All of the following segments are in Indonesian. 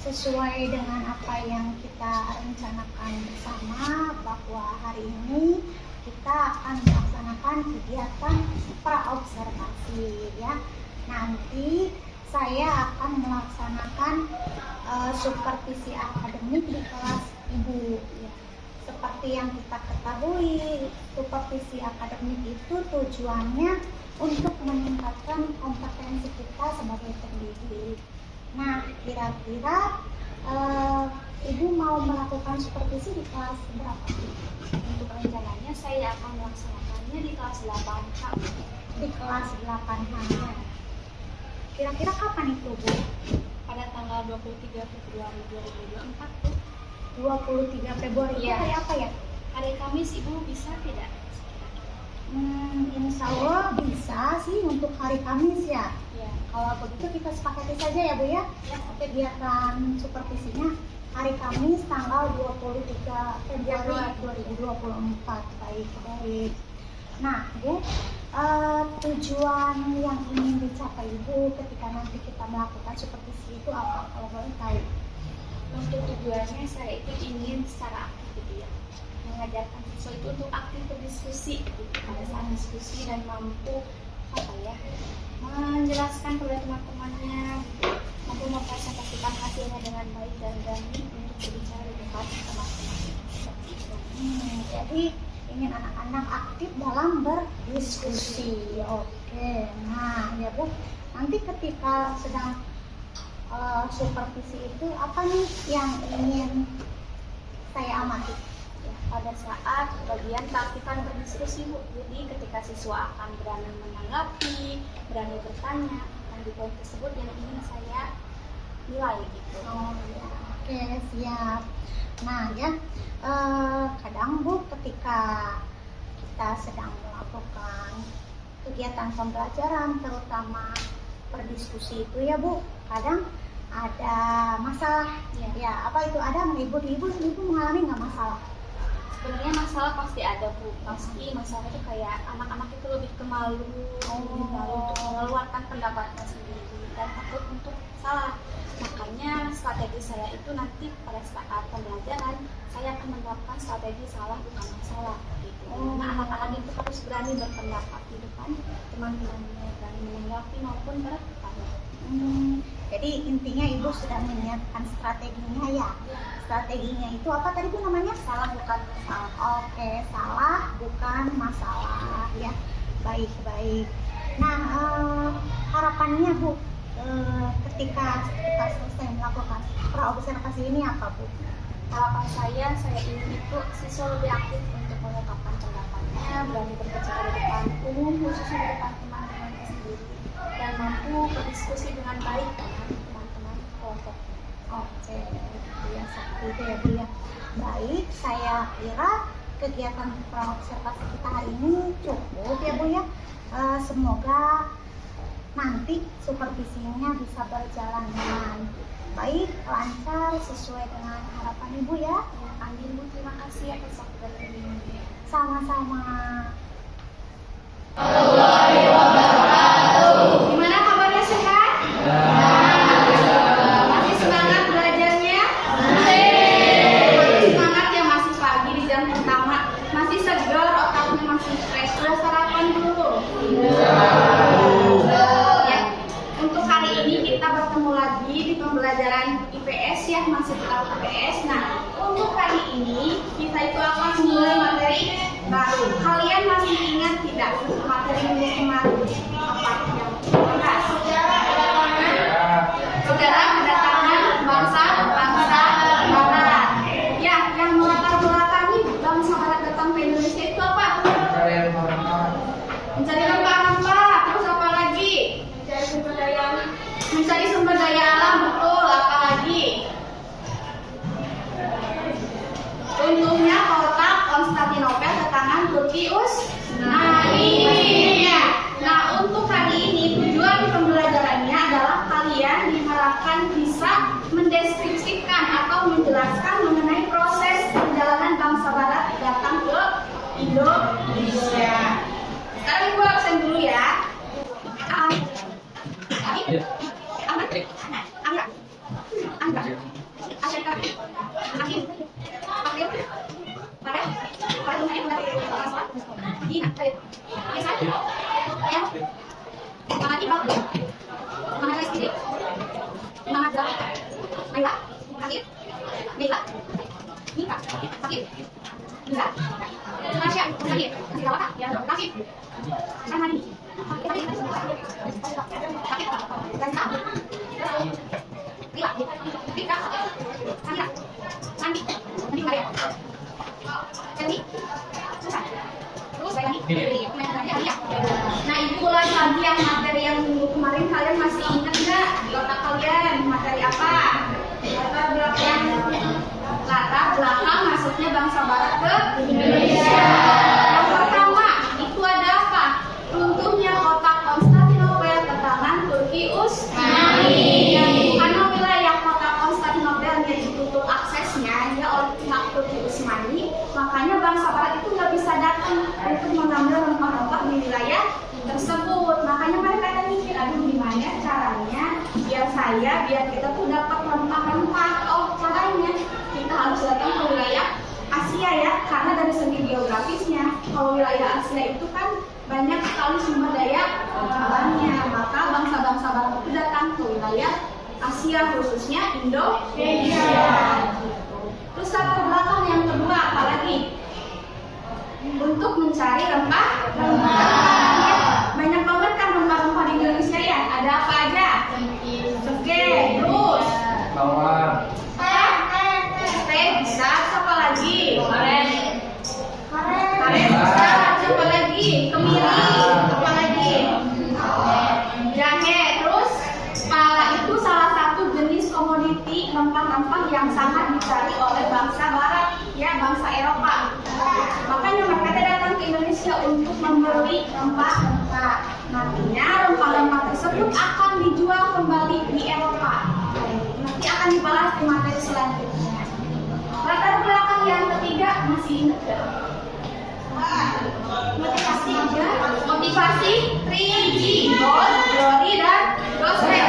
sesuai dengan apa yang kita rencanakan bersama bahwa hari ini kita akan melaksanakan kegiatan praobservasi ya. Nanti saya akan melaksanakan supervisi akademik di kelas ibu ya. Seperti yang kita ketahui, supervisi akademik itu tujuannya untuk meningkatkan kompetensi kita sebagai pendidik. Nah, kira-kira ibu mau melakukan supervisi di kelas berapa? Untuk rencananya saya akan melaksanakannya di kelas 8H. Di kelas 8H. Kira-kira kapan itu, Bu? Pada tanggal 23 Februari 2024, Bu. 23 Februari itu Iya. hari apa ya? Hari Kamis, Ibu bisa tidak? Insya Allah bisa sih untuk hari Kamis ya. Ya. Kalau begitu kita sepakati saja ya, Bu ya. Kegiatan supervisinya hari Kamis tanggal 23 Februari 2024. Baik. Nah, Bu, tujuan yang ingin dicapai Ibu ketika nanti kita melakukan supervisi itu apa? Kalau boleh tahu. Untuk tujuannya saya itu ingin secara aktif gitu ya, mengajarkan siswa itu untuk aktif berdiskusi gitu. Pada saat diskusi dan mampu menjelaskan kepada teman-temannya gitu, mampu mempresentasikan hasilnya dengan baik dan berani untuk berbicara di depan teman-teman seperti itu. Jadi ingin anak-anak aktif dalam berdiskusi. Oke. Nah, ya Bu, nanti ketika sedang supervisi itu apa nih yang ingin saya amati? Ya, pada saat bagian keaktifan berdiskusi, Bu. Jadi ketika siswa akan berani menanggapi, berani bertanya tentang di poin tersebut yang ingin saya nilai gitu. Oh ya, oke siap. Nah ya, kadang Bu ketika kita sedang melakukan kegiatan pembelajaran terutama berdiskusi itu ya Bu, kadang ada masalah ya apa itu ada ibu mengalami nggak masalah? Sebenarnya masalah pasti ada Bu, pasti masalah itu kayak anak-anak itu lebih ke malu, lebih malu untuk mengeluarkan pendapatnya sendiri dan takut untuk salah. Makanya strategi saya itu nanti pada saat pembelajaran saya akan menerapkan strategi salah bukan masalah gitu. Nah, anak-anak itu harus berani berpendapat di depan teman-temannya, berani menanggapi maupun bertanya. Jadi intinya Ibu sudah menyiapkan strateginya ya. Strateginya itu apa tadi Bu namanya? Salah bukan masalah. Oke, salah bukan masalah ya. Baik. Nah, harapannya Bu ketika kita selesai melakukan praobservasi ini apa Bu? Harapan saya ingin itu siswa lebih aktif untuk mengungkapkan pendapatnya, berani berbicara di depan umum, khususnya di depan teman-temannya sendiri, dan mampu berdiskusi dengan baik dengan teman-teman kelompok. Oke, ya seperti itu ya Bu ya. Baik, saya kira kegiatan praobservasi kita hari ini cukup ya Bu ya. Semoga nanti supervisinya bisa berjalan dengan baik, lancar, sesuai dengan harapan Ibu ya. Andin Bu, terima kasih atas waktu dan bimbingannya. Sama-sama. Gimana kabarnya, sehat? Masih semangat belajarnya? Masih semangat ya, masih pagi di jam pertama, masih segar, otaknya masih fresh. Sudah sarapan dulu? Ya, untuk hari ini kita bertemu lagi di pembelajaran IPS ya, masih tentang IPS. Nah, untuk hari ini kita itu akan mulai materi baru. Kalian masih ingat tidak materi minggu kemarin apa yang dibahas? Sejarah kedatangan bangsa Barat. Ya, yang melatar belakangi bangsa Barat datang ke Indonesia itu apa? Mencari rempah-rempah. Terus apa lagi? Mencari sumber daya alam, betul. Apa lagi? Runtuhnya kota Konstantinopel ke tangan Turki Utsmani. Nah, untuk hari ini tujuan pembelajarannya adalah kalian diharapkan bisa mendeskripsikan atau menjelaskan mengenai proses perjalanan bangsa Barat datang ke Indonesia. Sekarang Ibu absen dulu ya. Angga. Ina, ayo. Bisa? Ya. Semangat Iqbal. Semangat Rizky. Semangat Zara. Naila. Sakit. Naila. Nika. Sakit. Bisa? Tasya. Sakit. Kasih rawat tak? Ya. Kasih. Kan hari. Sakit. Sakit. Kasih tak? Lila. Lika. Sandra. Sandi. Sandi Maria. Sandi. Susah. Terus lagi. Nah, itulah lagi yang materi yang minggu kemarin kalian masih ingat nggak di otak kalian materi apa? Latar belakang masuknya bangsa Barat ke Indonesia. Yang pertama itu ada apa? Runtuhnya kota Konstantinopel ke tangan Turki Utsmani. Karena wilayah kota Konstantinopel yang ditutup aksesnya ya oleh pihak Turki Utsmani, makanya bangsa Barat itu nggak bisa datang untuk mengambil rempah-rempah di wilayah tersebut. Makanya mereka ada mikir, aduh gimana caranya biar kita tuh dapat rempah-rempah. Oh, caranya kita harus datang ke wilayah Asia ya, karena dari segi geografisnya kalau wilayah Asia itu kan banyak sekali sumber daya alamnya, maka bangsa-bangsa Barat itu datang ke wilayah Asia, khususnya Indonesia. Terus latar belakang yang kedua apalagi? Untuk mencari rempah-rempah. Banyak banget kan rempah-rempah di Indonesia ya. Ada apa aja? Cengkeh, terus bawang, teh bisa, apa lagi? Karet bisa, apa lagi? Kemiri, apa lagi? Jahe, terus pala itu salah satu jenis komoditi rempah-rempah yang sangat dicari oleh bangsa Barat, ya bangsa Eropa. Makanya mereka datang ke Indonesia untuk membeli rempah-rempah. Nantinya rempah-rempah tersebut akan dijual kembali di Eropa. Nanti akan dibahas di materi selanjutnya. Latar belakang yang ketiga masih ingat gak? Motivasi 3G, goal, glory, dan gospel.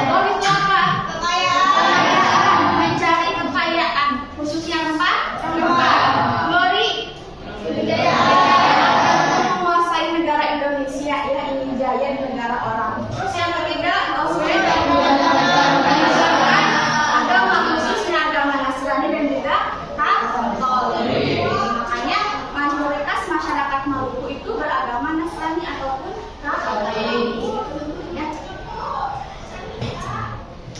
Goal itu apa? Kekayaan. Mencari kekayaan, khususnya rempah. Glory, menguasai negara Indonesia, ya ingin jaya di negara orang. Terus yang ketiga, gospel, agama, khususnya agama Nasrani dan juga Katolik. Makanya mayoritas masyarakat Maluku itu beragama Nasrani ataupun Katolik. Ya.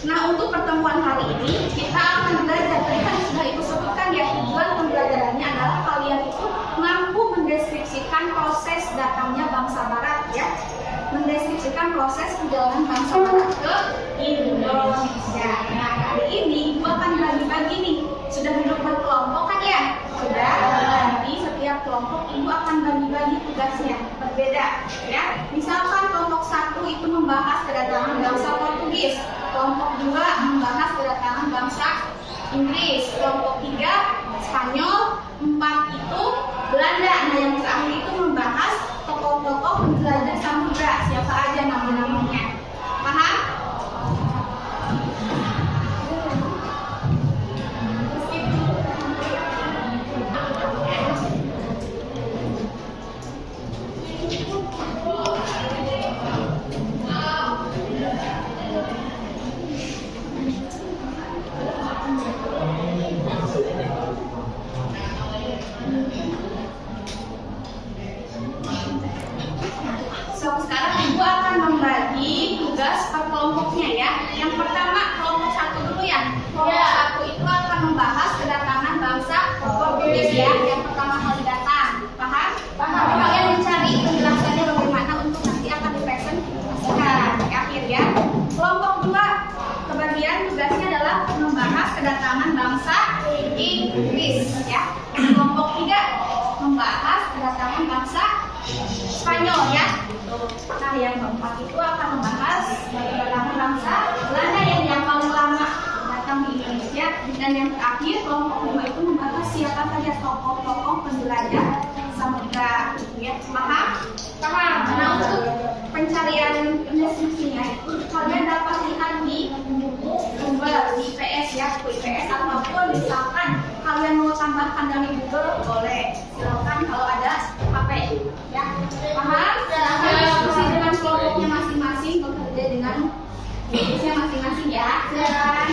Nah, untuk pertemuan hari ini kita akan belajar, tadi kan sudah ibu sebutkan ya, tujuan pembelajarannya adalah kalian itu mampu mendeskripsikan proses datangnya bangsa Barat ya, mendeskripsikan proses perjalanan bangsa Barat ke Indonesia. Nah, hari ini ibu akan bagi-bagi nih, sudah duduk berkelompok kan ya? Sudah, nanti setiap kelompok ibu akan bagi-bagi tugasnya berbeda ya. Misalkan kelompok 1 itu membahas kedatangan bangsa Portugis, kelompok 2 membahas kedatangan bangsa Inggris, kelompok 3 Spanyol, 4 itu Belanda. Nah, yang terakhir itu membahas tokoh-tokoh penjelajah samudra, siapa aja nama-namanya. Paham? So, sekarang ibu akan membagi tugas per kelompoknya ya. Yang pertama kelompok 1 dulu ya. Kelompok 1 itu akan membahas kedatangan bangsa Portugis ya, yang pertama kali datang. Paham? Paham. Kalian mencari penjelasannya bagaimana untuk nanti akan dipresentasikan di akhir ya. Kelompok 2 kebagian tugasnya adalah membahas kedatangan bangsa Inggris ya. Kelompok 3 membahas kedatangan bangsa Spanyol ya. Nah, yang keempat itu akan membahas kedatangan bangsa Belanda yang paling lama datang di Indonesia, dan yang terakhir kelompok 2 itu membahas siapa saja tokoh-tokoh penjelajah samudra ya. Paham? Paham. Nah, untuk pencarian deskripsinya itu kalian dapat lihat di buku Google di IPS ya, buku IPS, ataupun misalkan kalian mau tambahkan dari Google boleh, silakan kalau ada HP ya. Jenisnya masing-masing ya. Silakan.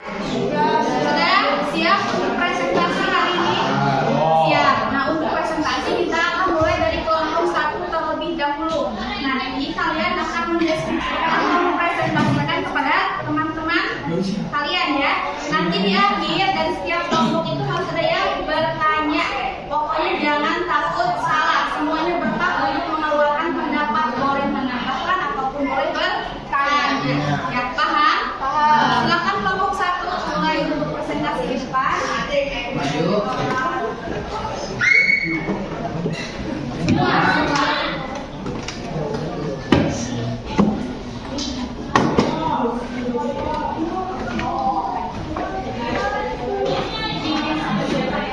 Sudah siap untuk presentasi hari ini? Siap. Nah, untuk presentasi kita akan mulai dari kelompok 1 terlebih dahulu. Nah, nanti kalian akan mendeskripsikan atau mempresentasikan kepada teman-teman kalian ya. Nanti di akhir dari setiap kelompok itu harus ada yang bertanya. Pokoknya jangan takut salah. Semuanya berhak untuk mengeluarkan pendapat, boleh menambahkan ataupun boleh bertanya. Ya, paham? Paham. Silakan kelompok 1 mulai untuk presentasi di depan. Maju.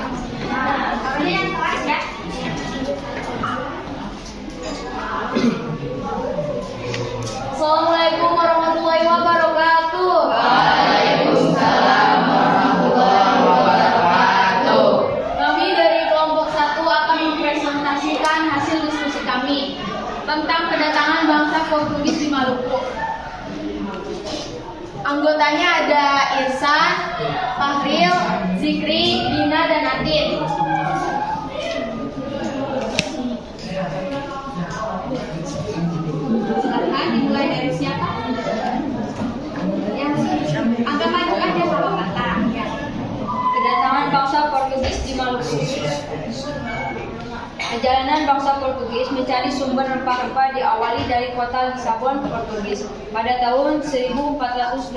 Suaranya yang keras ya. Assalamualaikum warahmatullahi wabarakatuh. Waalaikumsalam warahmatullahi wabarakatuh. Kami dari kelompok 1 akan mempresentasikan hasil diskusi kami tentang kedatangan bangsa Portugis di Maluku. Anggotanya ada Irsan, Fahril, Zikri, Dina, dan Adin. Silakan dimulai dari siapa? Yang agak maju aja kalau kata. Ya. Kedatangan bangsa Portugis di Maluku. Perjalanan bangsa Portugis mencari sumber rempah-rempah diawali dari kota Lisabon, Portugis pada tahun 1486.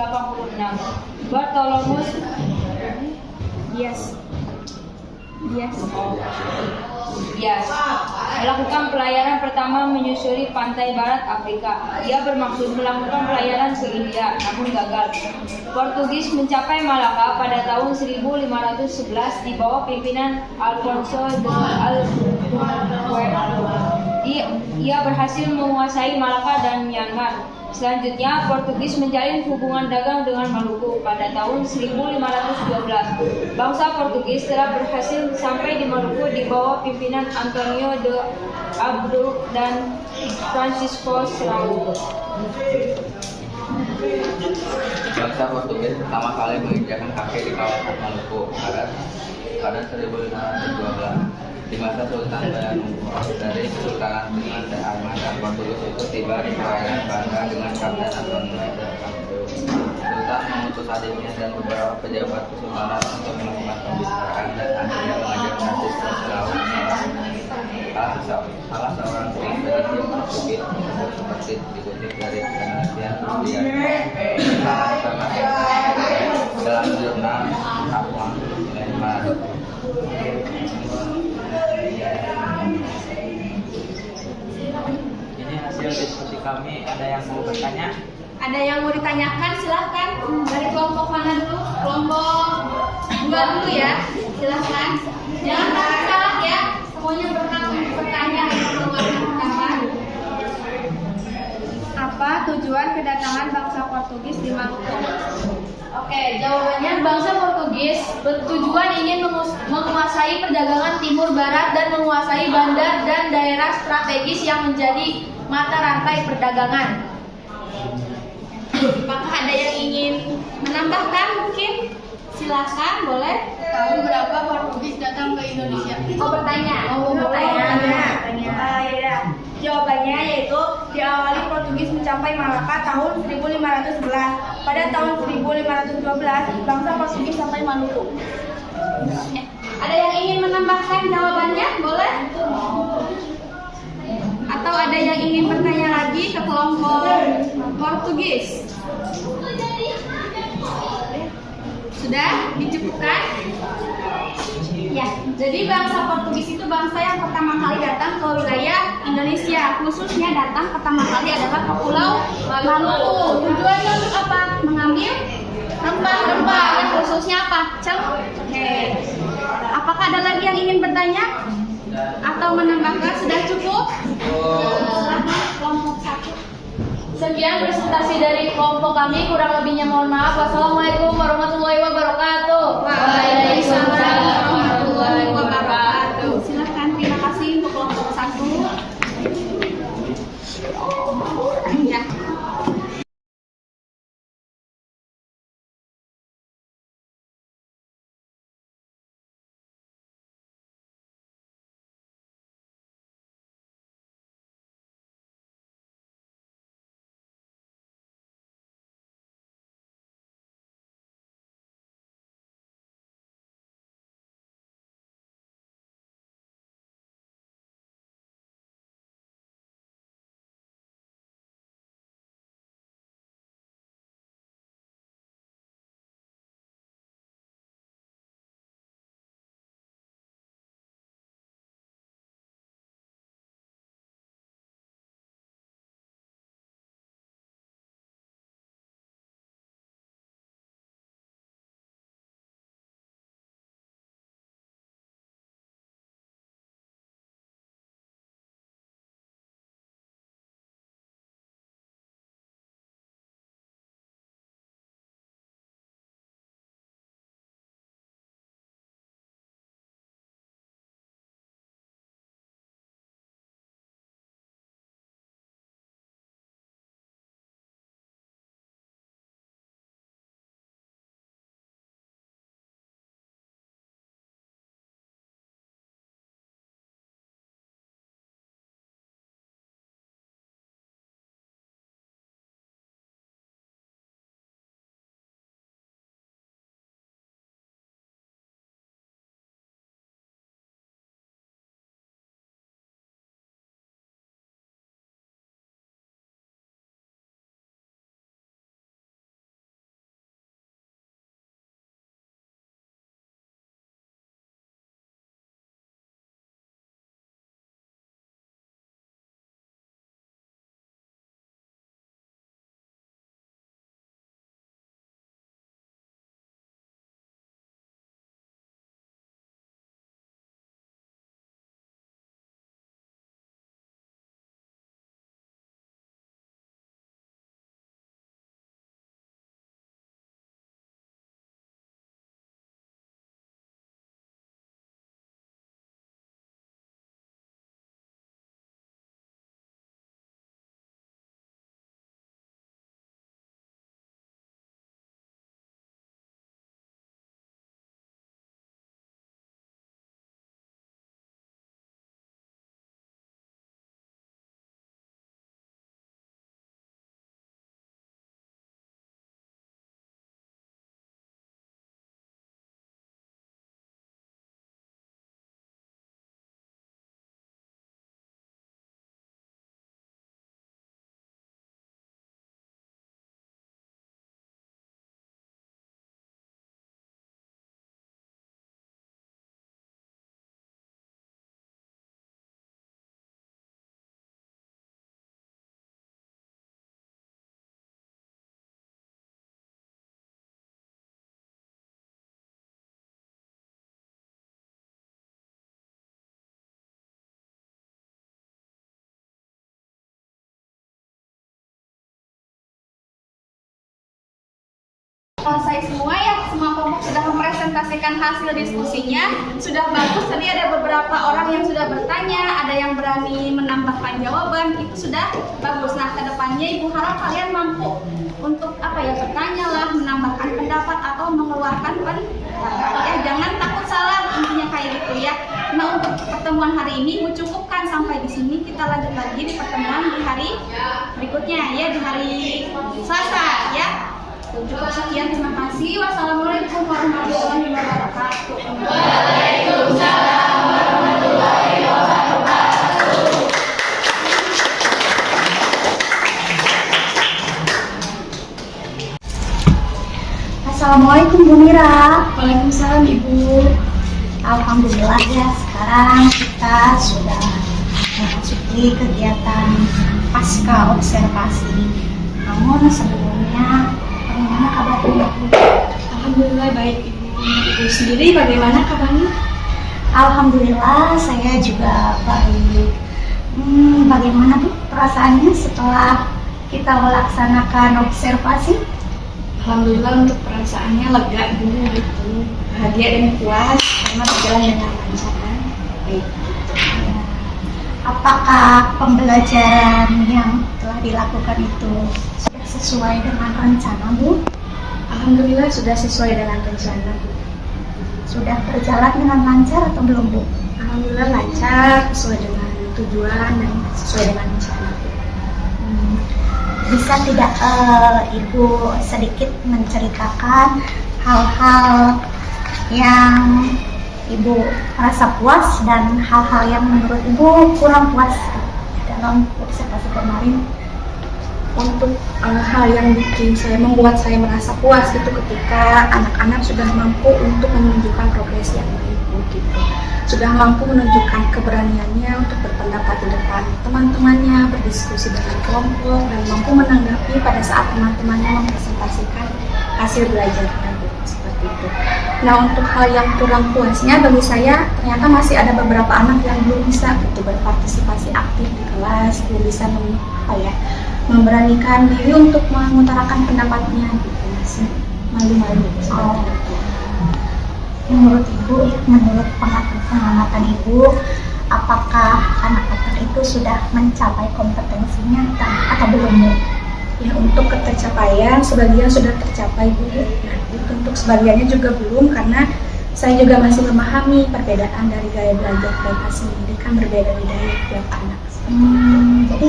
Bartolomeu Dias melakukan pelayaran pertama menyusuri pantai barat Afrika. Ia bermaksud melakukan pelayaran ke India, namun gagal. Portugis mencapai Malaka pada tahun 1511 di bawah pimpinan Alfonso de Albuquerque. Ia berhasil menguasai Malaka dan Myanmar. Selanjutnya, Portugis menjalin hubungan dagang dengan Maluku pada tahun 1512. Bangsa Portugis telah berhasil sampai di Maluku di bawah pimpinan Antonio de Abdul dan Francisco Serrano. Bangsa Portugis pertama kali menginjakkan kaki di kawasan Maluku pada 1512. Di masa Sultan Bayangkara dari Kesultanan Ternate Ahmad dan Portugis itu tiba di perairan Banda dengan Kapten Antonio de Abdul. Sultan mengutus adiknya dan beberapa pejabat kesultanan untuk melakukan pembicaraan dan akhirnya mengajak Francisco Serrano. Salah seorang ekspedisi Portugis tersebut seperti dikutip dari penelitian Rudian dalam jurnal Kaplan Lembar. Ini hasil diskusi kami. Ada yang mau bertanya? Ada yang mau ditanyakan? Silahkan. Dari kelompok mana dulu? Kelompok 2 dulu ya. Silahkan. Jangan takut salah ya. Semuanya berhak untuk bertanya dan mengeluarkan pendapat. Apa tujuan kedatangan bangsa Portugis di Maluku? Oke, jawabannya bangsa Portugis bertujuan ingin menguasai perdagangan timur barat dan menguasai bandar dan daerah strategis yang menjadi mata rantai perdagangan. Apakah ada yang ingin menambahkan mungkin? silakan, boleh. Tahun berapa Portugis datang ke Indonesia? Oh, bertanya. Ya. Jawabannya yaitu diawali Portugis mencapai Malaka tahun 1511. Pada tahun 1512, bangsa Portugis sampai Maluku. Ada yang ingin menambahkan jawabannya? Boleh? Atau ada yang ingin bertanya lagi ke kelompok Portugis? Sudah dicukupkan? Ya, jadi bangsa Portugis itu bangsa yang pertama kali datang ke wilayah Indonesia. Khususnya datang pertama kali adalah ke Pulau Maluku. Tujuannya untuk apa? Mengambil rempah-rempah. Yang khususnya apa? Cengkeh. Apakah ada lagi yang ingin bertanya? Atau menambahkan? Sudah cukup? Silahkan kelompok 1. Sekian presentasi dari kelompok kami, kurang lebihnya mohon maaf. Wassalamualaikum warahmatullahi wabarakatuh. Waalaikumsalam warahmatullahi wabarakatuh. Silahkan, terima kasih untuk kelompok 1. Ya. Selesai semua ya, semua kelompok sudah mempresentasikan mempresentasikan hasil diskusinya. Sudah bagus, tadi ada beberapa orang yang sudah bertanya, ada yang berani menambahkan jawaban, itu sudah bagus. Nah, kedepannya Ibu harap kalian mampu untuk bertanya lah, menambahkan pendapat atau mengeluarkan pendapat ya. Jangan takut salah, intinya kayak gitu ya. Nah, untuk pertemuan hari ini Ibu cukupkan sampai di sini. Kita lanjut lagi di pertemuan di hari berikutnya ya, di hari Selasa ya. Cukup sekian, terima kasih. Wassalamualaikum warahmatullahi wabarakatuh. Waalaikumsalam warahmatullahi wabarakatuh. Assalamualaikum Bu Mira. Waalaikumsalam Ibu. Alhamdulillah ya, sekarang kita sudah memasuki kegiatan pasca observasi. Namun sebelumnya, bagaimana kabarnya Bu? Alhamdulillah baik Ibu. Ibu sendiri bagaimana kabarnya? Alhamdulillah saya juga baik. Bagaimana Bu perasaannya setelah kita melaksanakan observasi? Alhamdulillah untuk perasaannya lega dulu gitu, bahagia dan puas karena berjalan dengan lancar. Baik. Apakah pembelajaran yang telah dilakukan itu sudah sesuai dengan rencana Bu? Alhamdulillah sudah sesuai dengan rencana Bu. Sudah berjalan dengan lancar atau belum Bu? Alhamdulillah lancar, sesuai dengan tujuan dan sesuai dengan rencana Bu. Bisa tidak Ibu sedikit menceritakan hal-hal yang Ibu merasa puas dan hal-hal yang menurut Ibu kurang puas dalam observasi kemarin? Untuk hal yang membuat saya merasa puas itu ketika anak-anak sudah mampu untuk menunjukkan progres yang baik gitu. Sudah mampu menunjukkan keberaniannya untuk berpendapat di depan teman-temannya, berdiskusi dengan kelompok, dan mampu menanggapi pada saat teman-temannya mempresentasikan hasil belajarnya seperti itu. Nah, untuk hal yang kurang puasnya bagi saya, ternyata masih ada beberapa anak yang belum bisa berpartisipasi aktif di kelas, belum bisa memberanikan diri untuk mengutarakan pendapatnya gitu, masih malu-malu seperti itu. Menurut Ibu, menurut pengamatan Ibu, apakah anak-anak itu sudah mencapai kompetensinya atau belum Bu? Ya, untuk ketercapaian sebagian sudah tercapai Bu. Nah, untuk sebagiannya juga belum karena saya juga masih memahami perbedaan dari gaya belajar mereka sendiri, kan berbeda-beda ya tiap anak. Jadi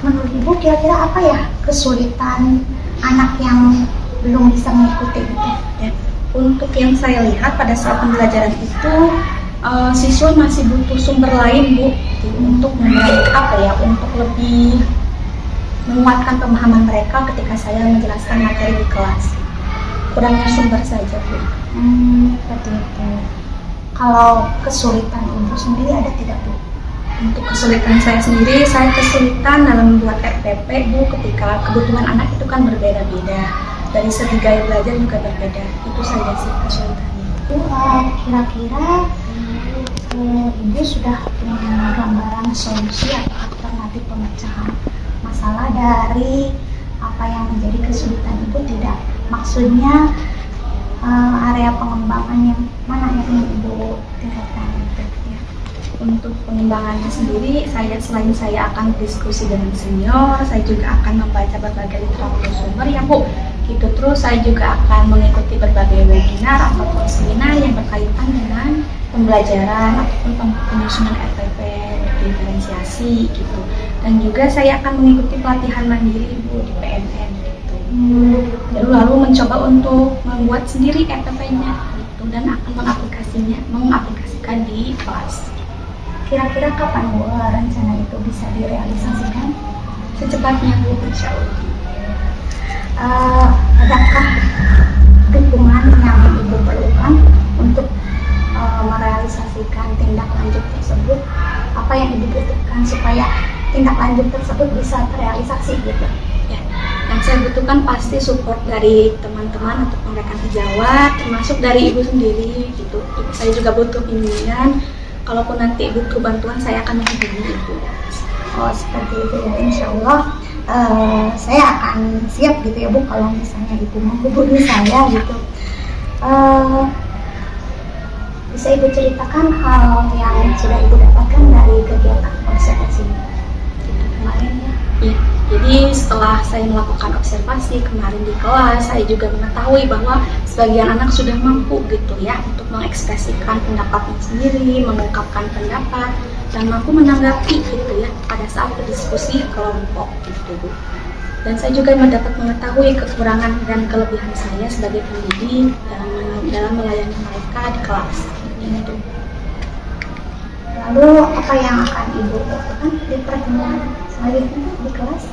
menurut Ibu kira-kira apa ya kesulitan anak yang belum bisa mengikuti itu? Ya. Untuk yang saya lihat pada saat pembelajaran itu siswa masih butuh sumber lain Bu untuk untuk lebih menguatkan pemahaman mereka ketika saya menjelaskan materi di kelas. Kurangnya sumber saja Bu. Seperti itu. Kalau kesulitan Ibu sendiri ada tidak Bu? Untuk kesulitan saya sendiri, saya kesulitan dalam membuat RPP Bu ketika kebutuhan anak itu kan berbeda-beda. Dari segi gaya belajar juga berbeda. Itu saja sih kesulitannya. Kira-kira Ibu sudah punya gambaran solusi atau alternatif pemecahan masalah dari apa yang menjadi kesulitan Ibu tidak? Maksudnya area pengembangan yang mana yang ingin Ibu tingkatkan itu ya? Untuk pengembangannya sendiri, selain saya akan berdiskusi dengan senior, saya juga akan membaca berbagai literatur sumber ya Bu. Gitu, terus saya juga akan mengikuti berbagai webinar ataupun seminar yang berkaitan dengan pembelajaran ataupun penyusunan RPP diferensiasi gitu. Dan juga saya akan mengikuti pelatihan mandiri Bu di PNN gitu. Lalu mencoba untuk membuat sendiri RPP-nya gitu, dan akan mengaplikasikan di kelas. Kira-kira kapan Bu rencana itu bisa direalisasikan? Secepatnya Bu, insya Allah. Adakah dukungan yang Ibu perlukan untuk merealisasikan tindak lanjut tersebut? Apa yang Ibu butuhkan supaya tindak lanjut tersebut bisa terrealisasi gitu? Ya, yang saya butuhkan pasti support dari teman-teman ataupun rekan sejawat, termasuk dari Ibu sendiri gitu. Saya juga butuh bimbingan. Kalaupun nanti butuh bantuan, saya akan menghubungi Ibu. Oh, seperti itu ya, insya Allah. Saya akan siap gitu ya Bu kalau misalnya Ibu menghubungi saya gitu. Bisa Ibu ceritakan hal yang sudah Ibu dapatkan dari kegiatan observasi itu kemarin ya? Iya, jadi setelah saya melakukan observasi kemarin di kelas, saya juga mengetahui bahwa sebagian anak sudah mampu gitu ya untuk mengekspresikan pendapatnya sendiri, mengungkapkan pendapat, dan mampu menanggapi gitu ya pada saat berdiskusi kelompok gitu Bu. Dan saya juga mendapat mengetahui kekurangan dan kelebihan saya sebagai pendidik dalam melayani mereka di kelas. Gitu. Lalu apa yang akan Ibu lakukan di pertemuan selanjutnya di kelas?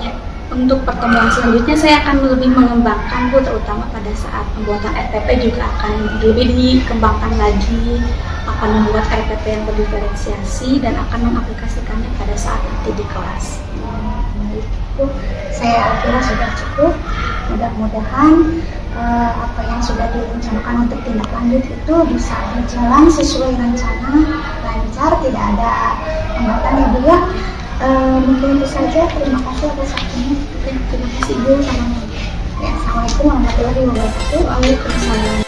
Ya, untuk pertemuan selanjutnya saya akan lebih mengembangkan Bu, terutama pada saat pembuatan RPP juga akan lebih dikembangkan lagi, akan membuat RPP yang berdiferensiasi dan akan mengaplikasikannya pada saat nanti di kelas. Itu saya kira sudah cukup. Mudah-mudahan apa yang sudah direncanakan untuk tindak lanjut itu bisa berjalan sesuai rencana, lancar, tidak ada hambatan ya Bu ya. Mungkin itu saja. Terima kasih atas waktunya. Terima kasih Bu. Ya, Assalamualaikum warahmatullahi wabarakatuh. Waalaikumsalam.